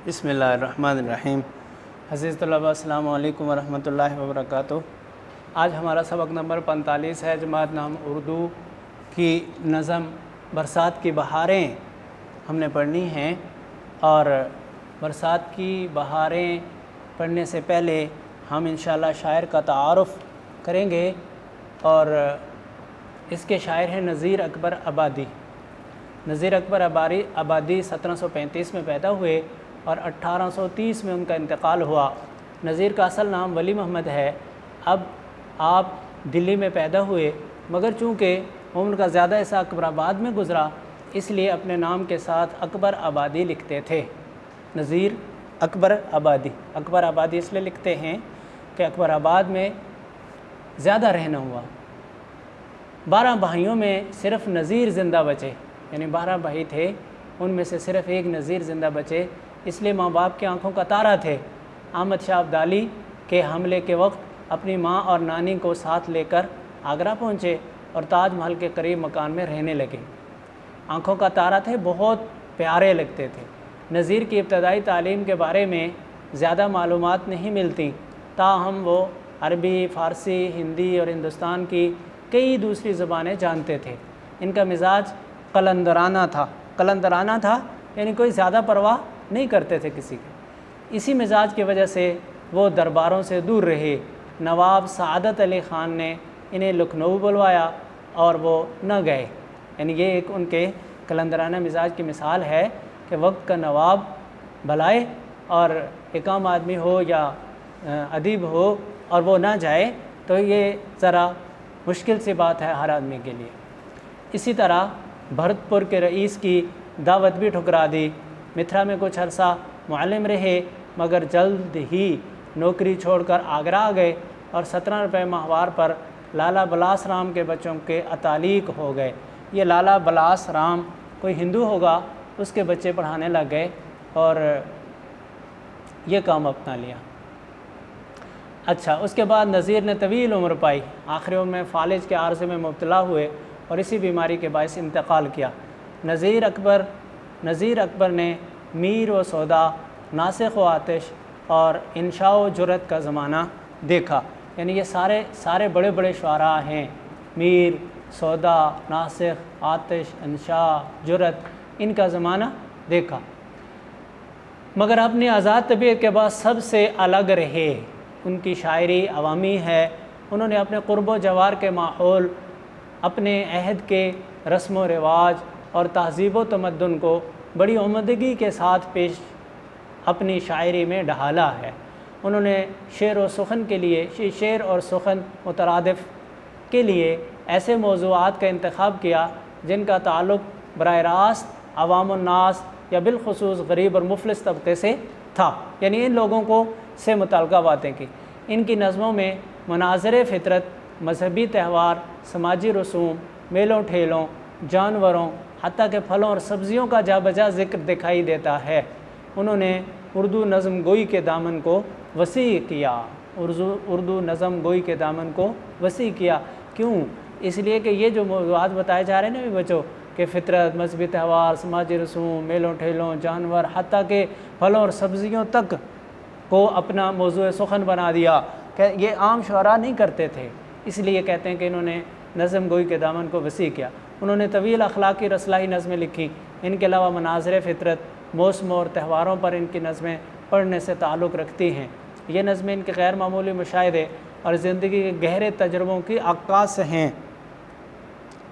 بسم اللہ الرحمن الرحیم۔ عزیز طلباء السلام علیکم ورحمۃ اللہ وبرکاتہ۔ آج ہمارا سبق نمبر 45 ہے، جماعت نام اردو کی نظم برسات کی بہاریں ہم نے پڑھنی ہیں، اور برسات کی بہاریں پڑھنے سے پہلے ہم انشاءاللہ شاعر کا تعارف کریں گے، اور اس کے شاعر ہیں نذیر اکبر آبادی۔ نذیر اکبر آبادی 1735 میں پیدا ہوئے اور 1830 میں ان کا انتقال ہوا۔ نذیر کا اصل نام ولی محمد ہے۔ اب آپ دلی میں پیدا ہوئے، مگر چونکہ عمر کا زیادہ حصہ اکبر آباد میں گزرا، اس لیے اپنے نام کے ساتھ اکبر آبادی لکھتے تھے۔ نذیر اکبر آبادی، اکبر آبادی اس لیے لکھتے ہیں کہ اکبر آباد میں زیادہ رہنا ہوا۔ 12 بھائیوں میں صرف نذیر زندہ بچے، یعنی 12 بھائی تھے، ان میں سے صرف ایک نذیر زندہ بچے، اس لیے ماں باپ کی آنکھوں کا تارا تھے۔ احمد شاہ ابدالی کے حملے کے وقت اپنی ماں اور نانی کو ساتھ لے کر آگرہ پہنچے اور تاج محل کے قریب مکان میں رہنے لگے۔ آنکھوں کا تارا تھے، بہت پیارے لگتے تھے۔ نذیر کی ابتدائی تعلیم کے بارے میں زیادہ معلومات نہیں ملتی، تاہم وہ عربی، فارسی، ہندی اور ہندوستان کی کئی دوسری زبانیں جانتے تھے۔ ان کا مزاج قلندرانہ تھا، یعنی کوئی زیادہ پرواہ نہیں کرتے تھے کسی کی۔ اسی مزاج کی وجہ سے وہ درباروں سے دور رہے۔ نواب سعادت علی خان نے انہیں لکھنؤ بلوایا اور وہ نہ گئے، یعنی یہ ایک ان کے قلندرانہ مزاج کی مثال ہے کہ وقت کا نواب بلائے اور ایک عام آدمی ہو یا ادیب ہو اور وہ نہ جائے تو یہ ذرا مشکل سی بات ہے ہر آدمی کے لیے۔ اسی طرح بھرت پور کے رئیس کی دعوت بھی ٹھکرا دی۔ متھرا میں کچھ عرصہ معلم رہے، مگر جلد ہی نوکری چھوڑ کر آگرہ آ گئے اور 17 روپے ماہوار پر لالا بلاس رام کے بچوں کے اتالیق ہو گئے۔ یہ لالا بلاس رام کوئی ہندو ہوگا، اس کے بچے پڑھانے لگ گئے اور یہ کام اپنا لیا۔ اچھا، اس کے بعد نذیر نے طویل عمر پائی، آخری عمر میں فالج کے عارضے میں مبتلا ہوئے اور اسی بیماری کے باعث انتقال کیا۔ نذیر اکبر نے میر و سودا، ناسخ و آتش اور انشاء و جرت کا زمانہ دیکھا، یعنی یہ سارے بڑے بڑے شعراء ہیں، میر، سودا، ناسخ، آتش، انشاء، جرت، ان کا زمانہ دیکھا، مگر اپنی آزاد طبیعت کے بعد سب سے الگ رہے۔ ان کی شاعری عوامی ہے، انہوں نے اپنے قرب و جوار کے ماحول، اپنے عہد کے رسم و رواج اور تہذیب و تمدن کو بڑی عمدگی کے ساتھ اپنی شاعری میں ڈھالا ہے۔ انہوں نے شعر اور سخن مترادف کے لیے ایسے موضوعات کا انتخاب کیا جن کا تعلق براہ راست عوام الناس یا بالخصوص غریب اور مفلس طبقے سے تھا، یعنی ان لوگوں کو سے متعلقہ باتیں کی۔ ان کی نظموں میں مناظر فطرت، مذہبی تہوار، سماجی رسوم، میلوں ٹھیلوں، جانوروں، حتیٰ کہ پھلوں اور سبزیوں کا جا بجا ذکر دکھائی دیتا ہے۔ انہوں نے اردو نظم گوئی کے دامن کو وسیع کیا۔ کیوں؟ اس لیے کہ یہ جو موضوعات بتائے جا رہے ہیں نا بچوں، کہ فطرت، مذہبی تہوار، سماجی رسوم، میلوں ٹھیلوں، جانور، حتیٰ کہ پھلوں اور سبزیوں تک کو اپنا موضوع سخن بنا دیا، کہ یہ عام شعراء نہیں کرتے تھے، اس لیے کہتے ہیں کہ انہوں نے نظم گوئی کے دامن کو وسیع کیا۔ انہوں نے طویل اخلاقی اور اصلاحی نظمیں لکھی۔ ان کے علاوہ مناظر فطرت، موسموں اور تہواروں پر ان کی نظمیں پڑھنے سے تعلق رکھتی ہیں۔ یہ نظمیں ان کے غیر معمولی مشاہدے اور زندگی کے گہرے تجربوں کی عکاس ہیں،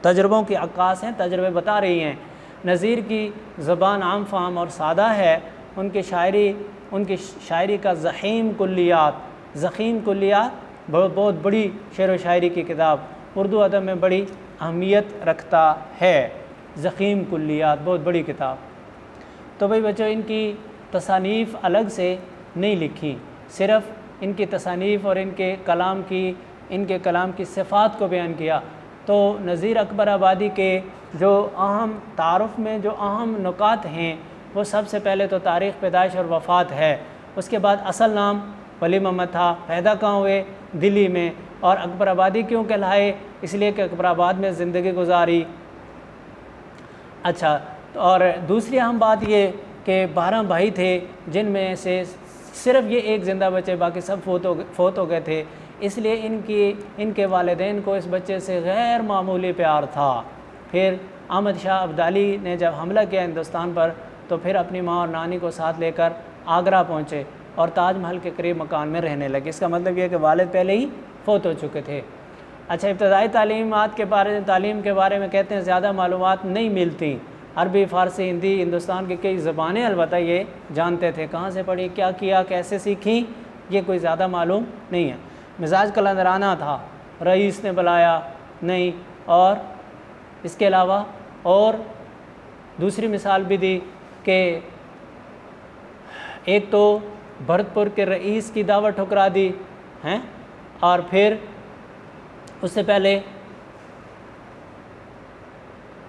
تجربے بتا رہی ہیں۔ نذیر کی زبان عام فہم اور سادہ ہے۔ ان کی شاعری کا ضخیم کلیات بہت بڑی شعر و شاعری کی کتاب اردو ادب میں بڑی اہمیت رکھتا ہے۔ ضخیم کلیات، بہت بڑی کتاب۔ تو بھائی بچوں، ان کی تصانیف الگ سے نہیں لکھی، صرف ان کی تصانیف اور ان کے کلام کی صفات کو بیان کیا۔ تو نذیر اکبر آبادی کے جو اہم تعارف میں جو اہم نکات ہیں، وہ سب سے پہلے تو تاریخ پیدائش اور وفات ہے۔ اس کے بعد اصل نام ولی محمد تھا، پیدا کہاں ہوئے؟ دلی میں، اور اکبر آبادی کیوں کہلائے؟ اس لیے کہ اکبر آباد میں زندگی گزاری۔ اچھا، اور دوسری اہم بات یہ کہ 12 بھائی تھے، جن میں سے صرف یہ ایک زندہ بچے، باقی سب فوت ہو گئے تھے، اس لیے ان کے والدین کو اس بچے سے غیر معمولی پیار تھا۔ پھر احمد شاہ ابدالی نے جب حملہ کیا ہندوستان پر تو پھر اپنی ماں اور نانی کو ساتھ لے کر آگرہ پہنچے اور تاج محل کے قریب مکان میں رہنے لگے۔ اس کا مطلب یہ ہے کہ والد پہلے ہی فوت ہو چکے تھے۔ اچھا، ابتدائی تعلیم کے بارے میں کہتے ہیں زیادہ معلومات نہیں ملتی۔ عربی، فارسی، ہندی، ہندوستان کی کئی زبانیں البتہ یہ جانتے تھے، کہاں سے پڑھی، کیا کیا، کیسے سیکھیں، یہ کوئی زیادہ معلوم نہیں ہے۔ مزاج قلندرانہ تھا، رئیس نے بلایا نہیں، اور اس کے علاوہ اور دوسری مثال بھی دی کہ ایک تو بھرت پور کے رئیس کی دعوت ٹھکرا دی ہیں، اور پھر اس سے پہلے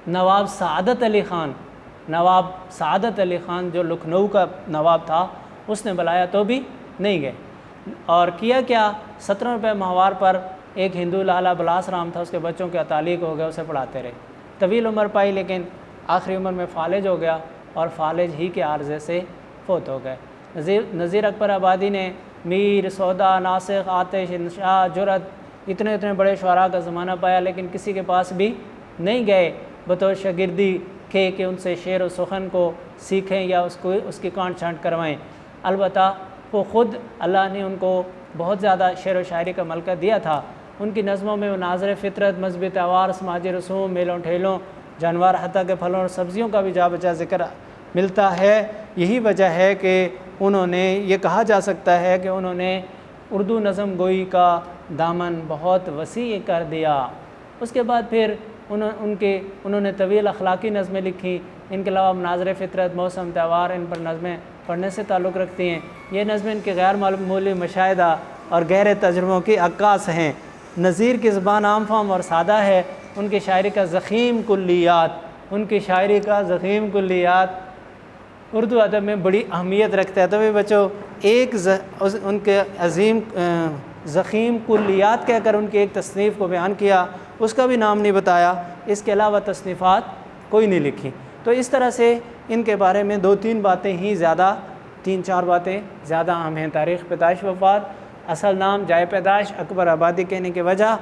نواب سعادت علی خان جو لکھنؤ کا نواب تھا، اس نے بلایا تو بھی نہیں گئے۔ اور کیا 17 روپے ماہوار پر ایک ہندو لالا بلاس رام تھا، اس کے بچوں کے تعلیق ہو گئے، اسے پڑھاتے رہے، طویل عمر پائی، لیکن آخری عمر میں فالج ہو گیا اور فالج ہی کے عارضے سے فوت ہو گئے۔ نذیر اکبر آبادی نے میر، سودا، ناسخ، آتش، انشاء، جرأت، اتنے بڑے شعراء کا زمانہ پایا، لیکن کسی کے پاس بھی نہیں گئے بطور شاگردی کہ ان سے شعر و سخن کو سیکھیں یا اس کی کانٹ چھانٹ کروائیں۔ البتہ وہ خود اللہ نے ان کو بہت زیادہ شعر و شاعری کا ملکہ دیا تھا۔ ان کی نظموں میں مناظر فطرت، مذہبی تہوار، سماجی رسوم، میلوں ٹھیلوں، جانور، حتیٰ کہ پھلوں اور سبزیوں کا بھی جا بجا ذکر ملتا ہے۔ یہی وجہ ہے کہ انہوں نے، یہ کہا جا سکتا ہے کہ انہوں نے اردو نظم گوئی کا دامن بہت وسیع کر دیا۔ اس کے بعد پھر انہوں نے طویل اخلاقی نظمیں لکھی۔ ان کے علاوہ مناظر فطرت، موسم، تہوار، ان پر نظمیں پڑھنے سے تعلق رکھتی ہیں۔ یہ نظمیں ان کے غیر معمولی مشاہدہ اور گہرے تجربوں کی عکاس ہیں۔ نذیر کی زبان عام فہم اور سادہ ہے۔ ان کی شاعری کا ضخیم کلیات اردو ادب میں بڑی اہمیت رکھتا ہے۔ تو بھی بچوں، ان کے عظیم ضخیم کلیات کہہ کر ان کی ایک تصنیف کو بیان کیا، اس کا بھی نام نہیں بتایا، اس کے علاوہ تصنیفات کوئی نہیں لکھی۔ تو اس طرح سے ان کے بارے میں 2-3 باتیں ہی زیادہ، 3-4 باتیں زیادہ اہم ہیں۔ تاریخ پیدائش، وفات، اصل نام، جائے پیدائش، اکبر آبادی کہنے کی وجہ،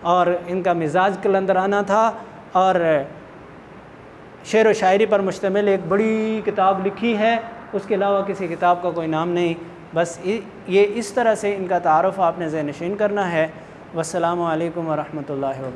اور ان کا مزاج قلندرانہ تھا، اور شعر و شاعری پر مشتمل ایک بڑی کتاب لکھی ہے۔ اس کے علاوہ کسی کتاب کا کوئی نام نہیں۔ بس یہ اس طرح سے ان کا تعارف آپ نے ذہن نشین کرنا ہے۔ والسلام علیکم ورحمۃ اللہ وبرکاتہ۔